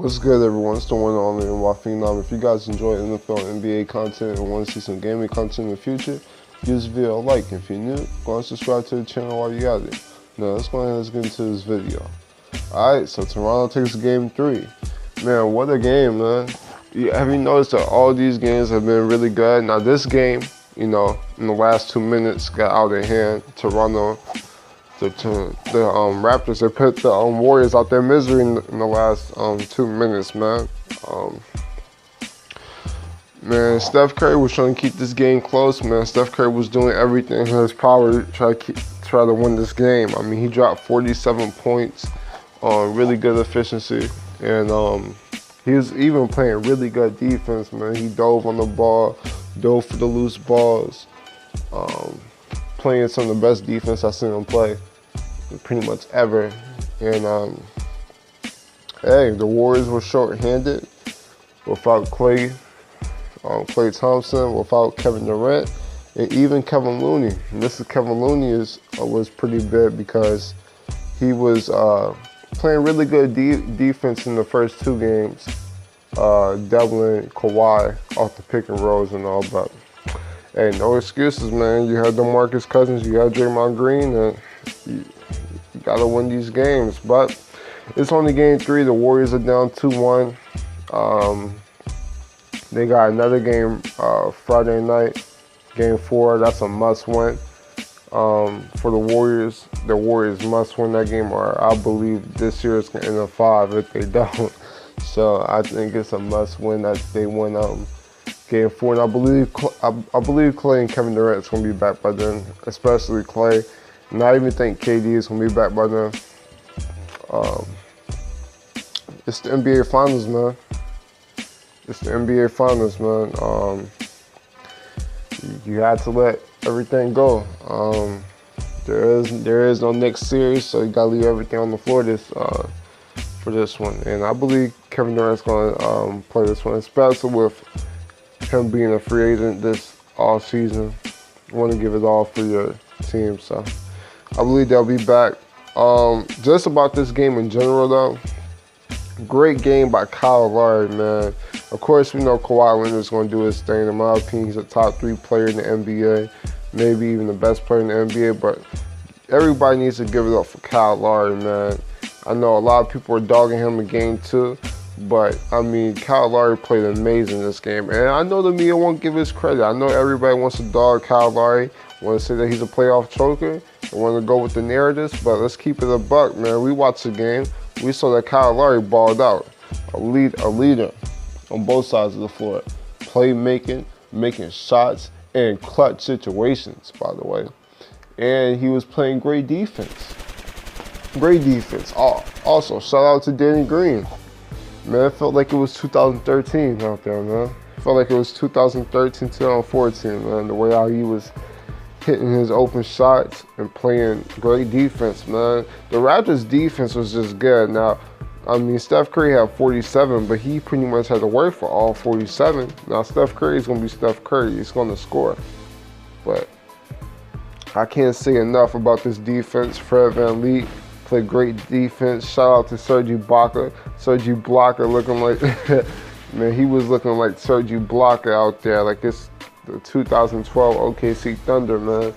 What's good, everyone? It's the one and only NY Phenom. If you guys enjoy NFL and NBA content and want to see some gaming content in the future, give this video a like. If you're new, go and subscribe to the channel while you got it. Now, let's go ahead and let's get into this video. Alright, so Toronto takes game 3. Man, what a game, man. Have you noticed that all these games have been really good? Now, this game, in the last 2 minutes got out of hand. Toronto, the Raptors, they put the Warriors out their misery in the last 2 minutes, man. Man, Steph Curry was trying to keep this game close, man. Steph Curry was doing everything in his power to try to win this game. I mean, he dropped 47 points on really good efficiency, and he was even playing really good defense, man. He dove on the ball, dove for the loose balls, playing some of the best defense I've seen him play pretty much ever. And hey, the Warriors were short-handed without Klay Thompson, without Kevin Durant, and even Kevin Looney. And this is Kevin Looney was pretty big because he was playing really good defense in the first 2 games, doubling Kawhi off the pick and rolls and all. But hey, no excuses, man. You had DeMarcus Cousins, you had Draymond Green, and you gotta win these games. But it's only game 3. The Warriors are down 2-1. They got another game Friday night, game 4. That's a must-win for the Warriors. The Warriors must win that game, or I believe this year it's gonna end in 5 if they don't. So I think it's a must-win that they win game 4. And I believe Klay and Kevin Durant is gonna be back by then, especially Klay. And I even think KD is gonna be back by then. It's the NBA Finals, man. It's the NBA Finals, man. You had to let everything go. There is no next series, so you gotta leave everything on the floor for this one. And I believe Kevin Durant's gonna play this one, especially with him being a free agent this all season. You want to give it all for your team, so I believe they'll be back. Just about this game in general, though. Great game by Kyle Lowry, man. Of course, we know Kawhi Leonard's going to do his thing. In my opinion, he's a top 3 player in the NBA, maybe even the best player in the NBA. But everybody needs to give it up for Kyle Lowry, man. I know a lot of people are dogging him in game 2, but I mean, Kyle Lowry played amazing this game. And I know the media won't give his credit. I know everybody wants to dog Kyle Lowry, want to say that he's a playoff choker, and want to go with the narratives. But let's keep it a buck, man. We watched the game. We saw that Kyle Lowry balled out, a leader on both sides of the floor, playmaking, making shots, and clutch situations, by the way. And he was playing great defense. Great defense. Also, shout out to Danny Green. Man, it felt like it was 2013 out there, man. It felt like it was 2013, 2014, man, the way how he was hitting his open shots and playing great defense, man. The Raptors' defense was just good. Now, I mean, Steph Curry had 47, but he pretty much had to work for all 47. Now, Steph Curry is going to be Steph Curry. He's going to score. But I can't say enough about this defense. Fred VanVleet played great defense. Shout out to Serge Ibaka. Serge Ibaka looking like, man, he was looking like Serge Ibaka out there. Like it's the 2012 OKC Thunder, man.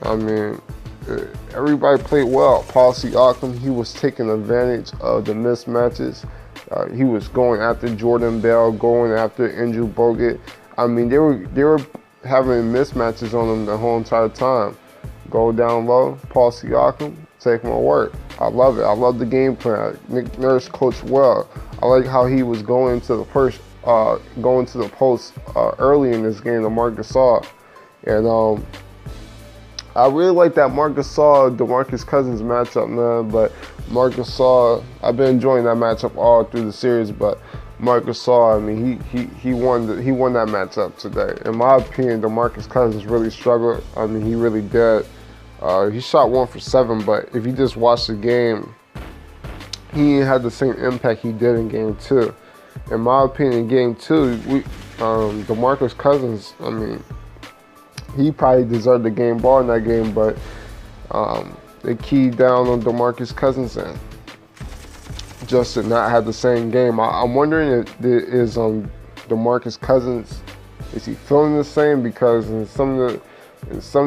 I mean, everybody played well. Paul Siakam, he was taking advantage of the mismatches. He was going after Jordan Bell, going after Andrew Bogut. I mean, they were having mismatches on him the whole entire time. Go down low, Paul Siakam, take my work. I love it. I love the game plan. Nick Nurse coached well. I like how he was going to the post early in this game to Marc Gasol. And I really like that Marc Gasol DeMarcus Cousins matchup, man. But Marc Gasol, I've been enjoying that matchup all through the series. But Marc Gasol, I mean, he won that matchup today. In my opinion, DeMarcus Cousins really struggled. I mean, he really did. He shot 1 for 7, but if you just watch the game, he had the same impact he did in game 2. In my opinion, in game 2, DeMarcus Cousins, I mean, he probably deserved the game ball in that game, but they keyed down on DeMarcus Cousins. And just to not have the same game. I'm wondering if is DeMarcus Cousins, is he feeling the same? Because in some of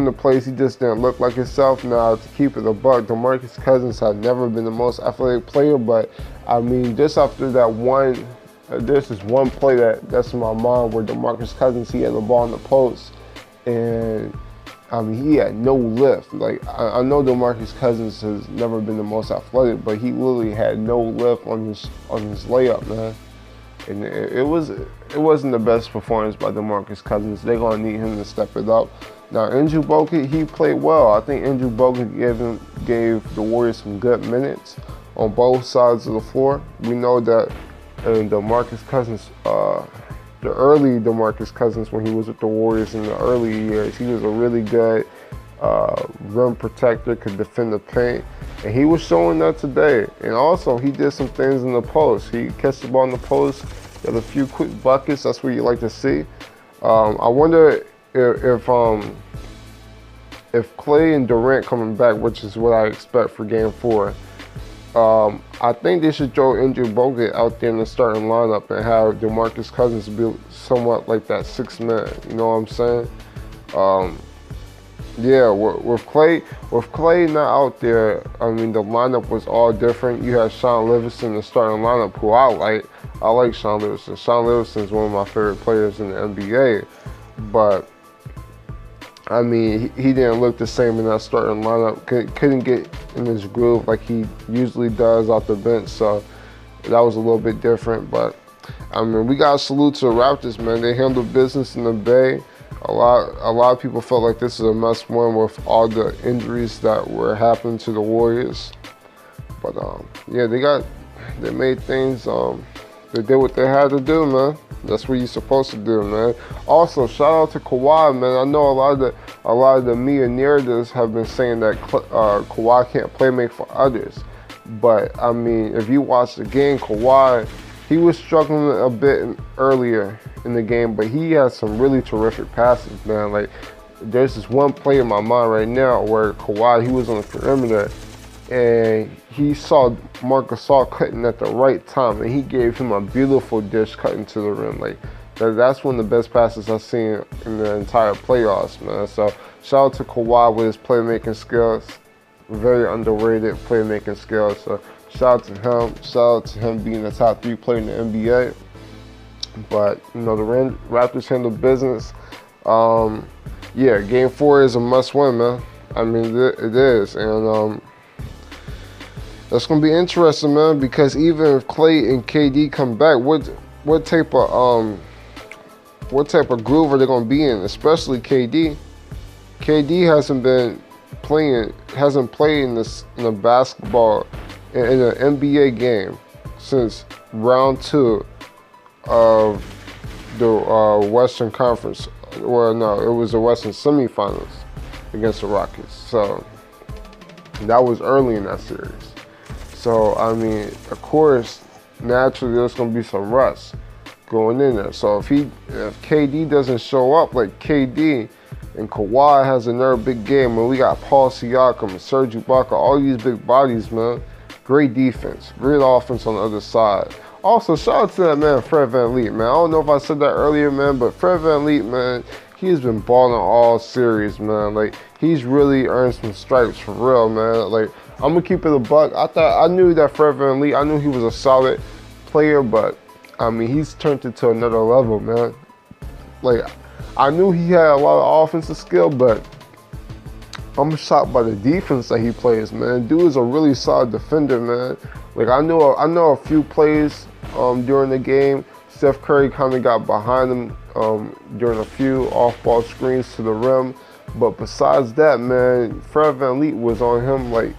the plays he just didn't look like himself. Now, to keep it a buck, DeMarcus Cousins had never been the most athletic player, but I mean, just after that one, this is one play that's in my mind where DeMarcus Cousins, he had the ball in the post, and I mean, he had no lift. Like, I know DeMarcus Cousins has never been the most athletic, but he literally had no lift on his layup, man. And it wasn't the best performance by DeMarcus Cousins. They're gonna need him to step it up. Now, Andrew Bogut, he played well. I think Andrew Bogut gave the Warriors some good minutes on both sides of the floor. We know that DeMarcus Cousins, the early DeMarcus Cousins, when he was with the Warriors in the early years, he was a really good rim protector, could defend the paint, and he was showing that today. And also, he did some things in the post. He catch the ball in the post, got a few quick buckets. That's what you like to see. I wonder if Klay and Durant coming back, which is what I expect for Game 4. I think they should throw Andrew Bogut out there in the starting lineup and have DeMarcus Cousins be somewhat like that 6th man. You know what I'm saying? Yeah, with Klay not out there, I mean, the lineup was all different. You had Sean Livingston in the starting lineup, who I like. I like Sean Livingston. Sean Livingston is one of my favorite players in the NBA, but I mean, he didn't look the same in that starting lineup. Couldn't get in his groove like he usually does off the bench. So that was a little bit different. But I mean, we got to salute to the Raptors, man. They handled business in the Bay. A lot of people felt like this is a must-win with all the injuries that were happening to the Warriors. But yeah, they made things. They did what they had to do, man. That's what you're supposed to do, man. Also, shout out to Kawhi, man. I know a lot of the media narratives have been saying that Kawhi can't play make for others. But I mean, if you watch the game, Kawhi, he was struggling a bit earlier in the game, but he has some really terrific passes, man. Like, there's this one play in my mind right now where Kawhi, he was on the perimeter, and he saw Marc Gasol cutting at the right time, and he gave him a beautiful dish cutting to the rim. Like, that's one of the best passes I've seen in the entire playoffs, man. So shout out to Kawhi with his playmaking skills. Very underrated playmaking skills. So shout out to him. Shout out to him being the top 3 player in the NBA. But, you know, the Raptors handled business. Yeah, Game 4 is a must-win, man. I mean, it is. And that's going to be interesting, man, because even if Klay and KD come back, what type of groove are they going to be in? Especially KD. KD hasn't played in a basketball in an NBA game since round 2 of the Western Conference. Well, no, it was the Western semifinals against the Rockets. So that was early in that series. So, I mean, of course, naturally there's going to be some rust going in there. So if KD doesn't show up like KD, and Kawhi has another big game, and we got Paul Siakam and Serge Ibaka, all these big bodies, man. Great defense, great offense on the other side. Also, shout out to that man, Fred VanVleet, man. I don't know if I said that earlier, man, but Fred VanVleet, man, he's been balling all series, man. Like, he's really earned some stripes for real, man. Like, I'm gonna keep it a buck. I knew that Fred VanVleet, I knew he was a solid player, but I mean, he's turned it to another level, man. Like, I knew he had a lot of offensive skill, but I'm shocked by the defense that he plays, man. Dude is a really solid defender, man. Like, I know a few plays during the game. Steph Curry kind of got behind him during a few off-ball screens to the rim. But besides that, man, Fred VanVleet was on him like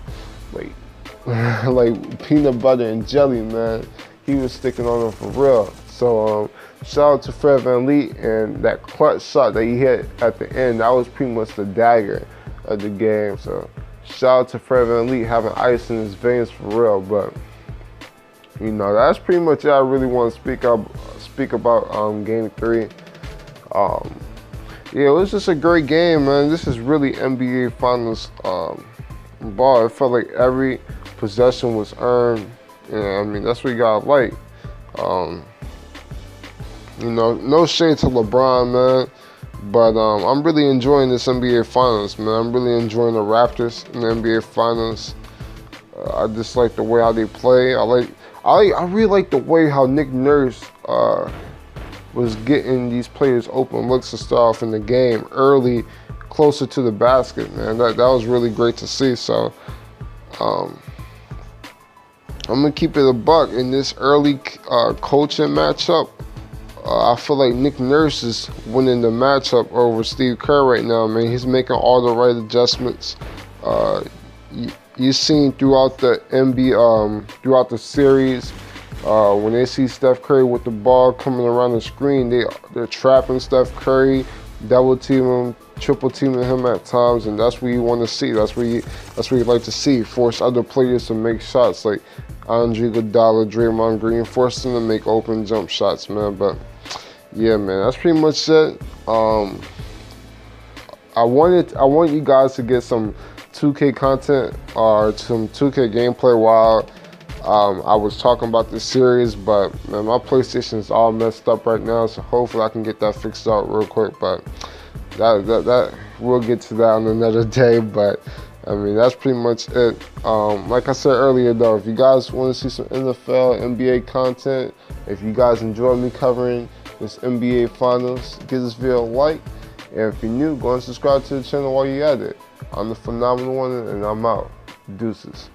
peanut butter and jelly, man. He was sticking on him for real. So shout out to Fred VanVleet, and that clutch shot that he hit at the end, that was pretty much the dagger of the game. So shout out to Fred VanVleet having ice in his veins for real. But you know, that's pretty much it I really want to speak about Game 3. Yeah, it was just a great game, man. This is really NBA Finals ball. It felt like every possession was earned. And I mean, that's what you gotta like. You know, no shade to LeBron, man. But I'm really enjoying this NBA Finals, man. I'm really enjoying the Raptors in the NBA Finals. I just like the way how they play. I really like the way how Nick Nurse was getting these players open looks and stuff in the game early, closer to the basket, man. That was really great to see. So I'm gonna keep it a buck in this early coaching matchup. I feel like Nick Nurse is winning the matchup over Steve Kerr right now, man. He's making all the right adjustments. You've seen throughout the NBA, throughout the series, when they see Steph Curry with the ball coming around the screen, they're trapping Steph Curry, double teaming him, triple teaming him at times, and that's what you want to see. That's what you like to see. Force other players to make shots, like Andre Iguodala, Draymond Green, force them to make open jump shots, man. But yeah, man, that's pretty much it. I want you guys to get some 2K content or some 2K gameplay while I was talking about this series, but man, my PlayStation is all messed up right now, so hopefully I can get that fixed out real quick. But that we'll get to that on another day. But I mean, that's pretty much it. Like I said earlier, though, if you guys want to see some NFL, NBA content, if you guys enjoy me covering this NBA Finals, give this video a like. And if you're new, go and subscribe to the channel while you're at it. I'm the Phenomenal One, and I'm out. Deuces.